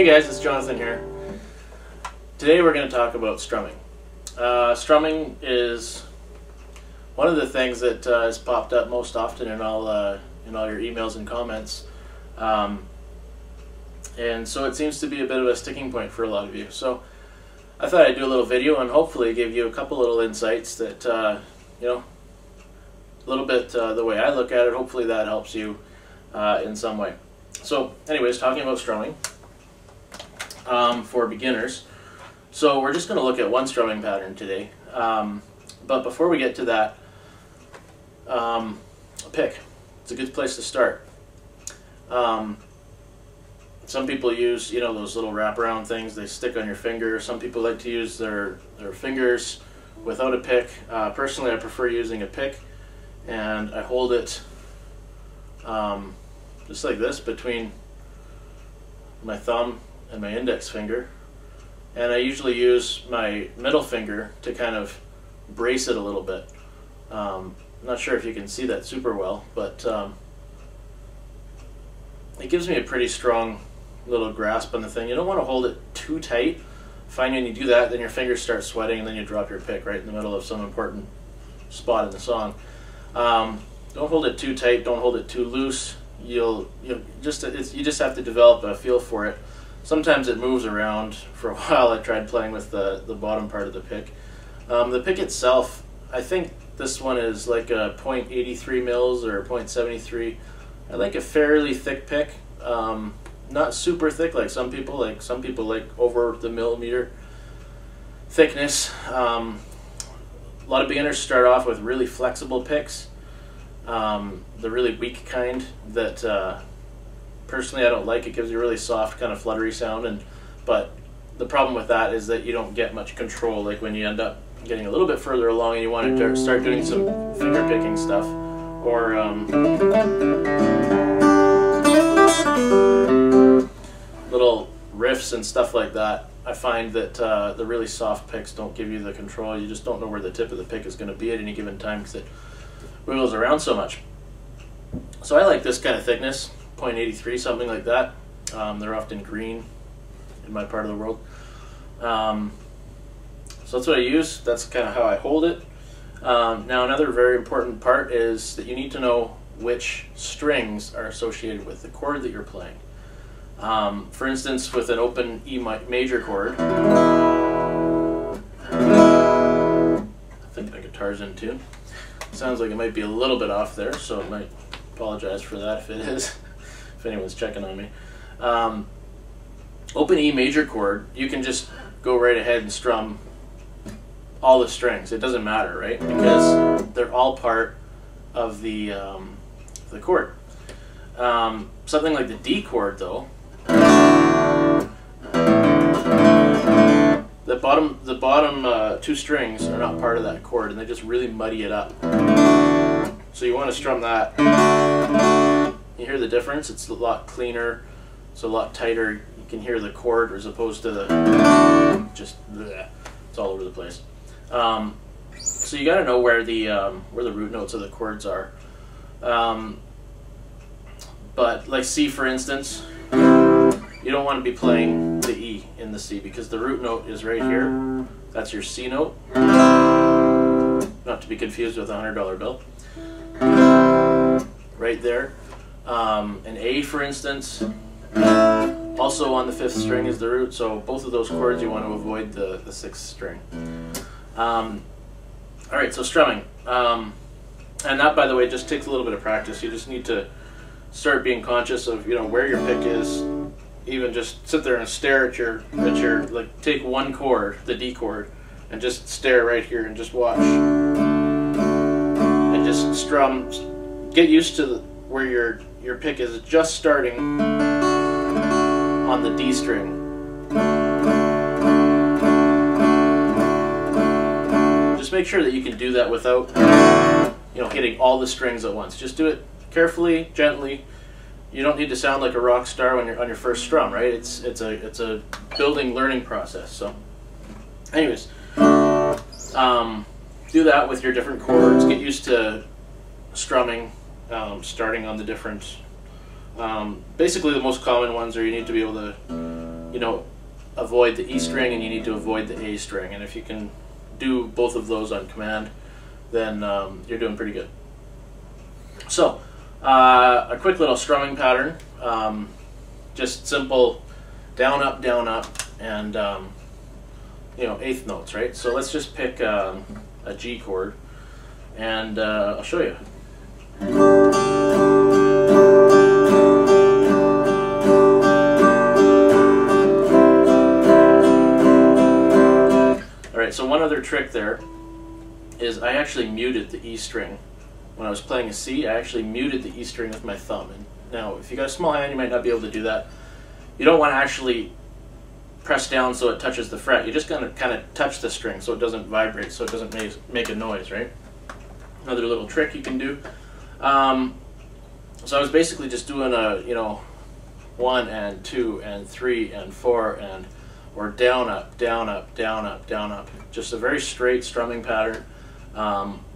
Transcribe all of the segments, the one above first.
Hey guys, it's Jonathan here. Today we're going to talk about strumming. Strumming is one of the things that has popped up most often in all your emails and comments, and so it seems to be a bit of a sticking point for a lot of you. So I thought I'd do a little video and hopefully give you a couple little insights that a little bit the way I look at it. Hopefully that helps you in some way. So anyways, talking about strumming for beginners. So we're just going to look at one strumming pattern today. But before we get to that, a pick. It's a good place to start. Some people use, those little wraparound things they stick on your finger. Some people like to use their fingers without a pick. Personally, I prefer using a pick, and I hold it just like this between my thumb and my index finger, and I usually use my middle finger to kind of brace it a little bit. I'm not sure if you can see that super well, but it gives me a pretty strong little grasp on the thing. You don't want to hold it too tight. Find when you do that, then your fingers start sweating, and then you drop your pick right in the middle of some important spot in the song. Don't hold it too tight. Don't hold it too loose. You just have to develop a feel for it. Sometimes it moves around. For a while I tried playing with the bottom part of the pick. The pick itself, I think this one is like a 0.83 mils or 0.73. I like a fairly thick pick, not super thick like some people. Like over the millimeter thickness. A lot of beginners start off with really flexible picks, the really weak kind that personally I don't like. It gives you a really soft kind of fluttery sound, but the problem with that is that you don't get much control. Like when you end up getting a little bit further along and you want to start doing some finger picking stuff, or little riffs and stuff like that, I find that the really soft picks don't give you the control. You just don't know where the tip of the pick is going to be at any given time because it wiggles around so much. So I like this kind of thickness, 0.83, something like that. They're often green in my part of the world. So that's what I use. That's kind of how I hold it. Now another very important part is that you need to know which strings are associated with the chord that you're playing. For instance, with an open E major chord, I think my guitar's in tune. Sounds like it might be a little bit off there, so I might apologize for that if it is, if anyone's checking on me. Open E major chord, you can just go right ahead and strum all the strings. It doesn't matter, right? Because they're all part of the chord. Something like the D chord, though, the bottom two strings are not part of that chord, and they just really muddy it up. So you want to strum that. You hear the difference? It's a lot cleaner. It's a lot tighter. You can hear the chord as opposed to the just bleh. It's all over the place. So you got to know where the root notes of the chords are. But like C, for instance, you don't want to be playing the E in the C because the root note is right here. That's your C note. Not to be confused with a $100 bill. Right there. An A, for instance, also on the 5th string is the root. So both of those chords you want to avoid the 6th string. Alright, so strumming. And that, by the way, just takes a little bit of practice. You just need to start being conscious of where your pick is. Even just sit there and stare at your like, take one chord, the D chord, and just stare right here and just watch. And just strum. Get used to where your pick is just starting on the D string. Just make sure that you can do that without hitting all the strings at once. Just do it carefully, gently. You don't need to sound like a rock star when you're on your first strum, right? It's a building, learning process. So, anyways, do that with your different chords. Get used to strumming, starting on the different Basically the most common ones are you need to be able to you know, avoid the E string and you need to avoid the A string. And if you can do both of those on command, then you're doing pretty good. So, a quick little strumming pattern, just simple down, up, and you know, eighth notes, right? So let's just pick a G chord, and I'll show you. Alright, so one other trick there is I actually muted the E string. When I was playing a C, I actually muted the E string with my thumb. And now, if you got a small hand, you might not be able to do that. You don't want to actually press down so it touches the fret. You're just going to kind of touch the string so it doesn't vibrate, so it doesn't make a noise, right? Another little trick you can do. So I was basically just doing a, you know, 1 and 2 and 3 and 4 and, or down, up, down, up, down, up, down, up. Just a very straight strumming pattern.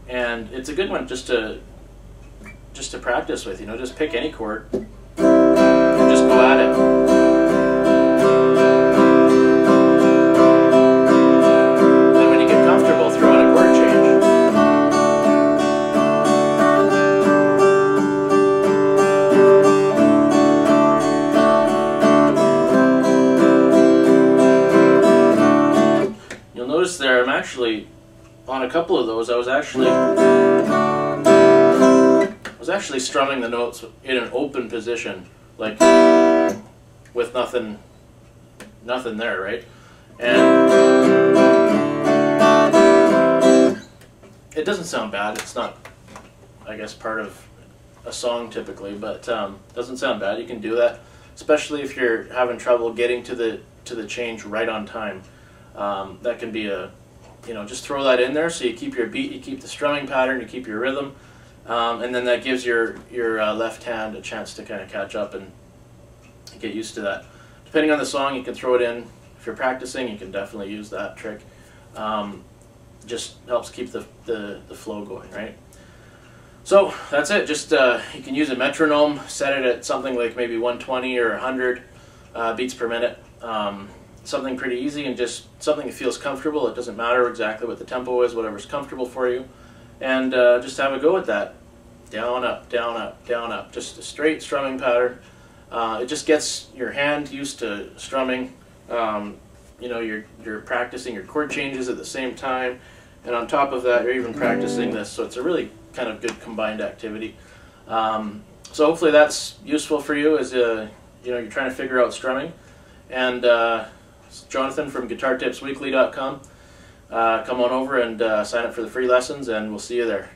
And it's a good one just to practice with, you know, just pick any chord and just go at it. And when you get comfortable, throw in a chord change. You'll notice there I'm actually on a couple of those, I was actually strumming the notes in an open position, like with nothing there, right? And it doesn't sound bad. It's not, I guess, part of a song typically, but doesn't sound bad. You can do that, especially if you're having trouble getting to the change right on time. That can be a, you know, just throw that in there so you keep your beat, you keep the strumming pattern, you keep your rhythm, and then that gives your left hand a chance to kind of catch up and get used to that. Depending on the song, you can throw it in. If you're practicing, you can definitely use that trick. Just helps keep the flow going, right? So that's it. Just you can use a metronome, set it at something like maybe 120 or 100 beats per minute. Something pretty easy and just something that feels comfortable. It doesn't matter exactly what the tempo is, whatever's comfortable for you. And just have a go at that. Down, up, down, up, down, up. Just a straight strumming pattern. It just gets your hand used to strumming. You know, you're practicing your chord changes at the same time. And on top of that, you're even practicing this. So it's a really kind of good combined activity. So hopefully that's useful for you as you know, you're trying to figure out strumming. And Jonathan from PlayGuitar.com. Come on over and sign up for the free lessons, and we'll see you there.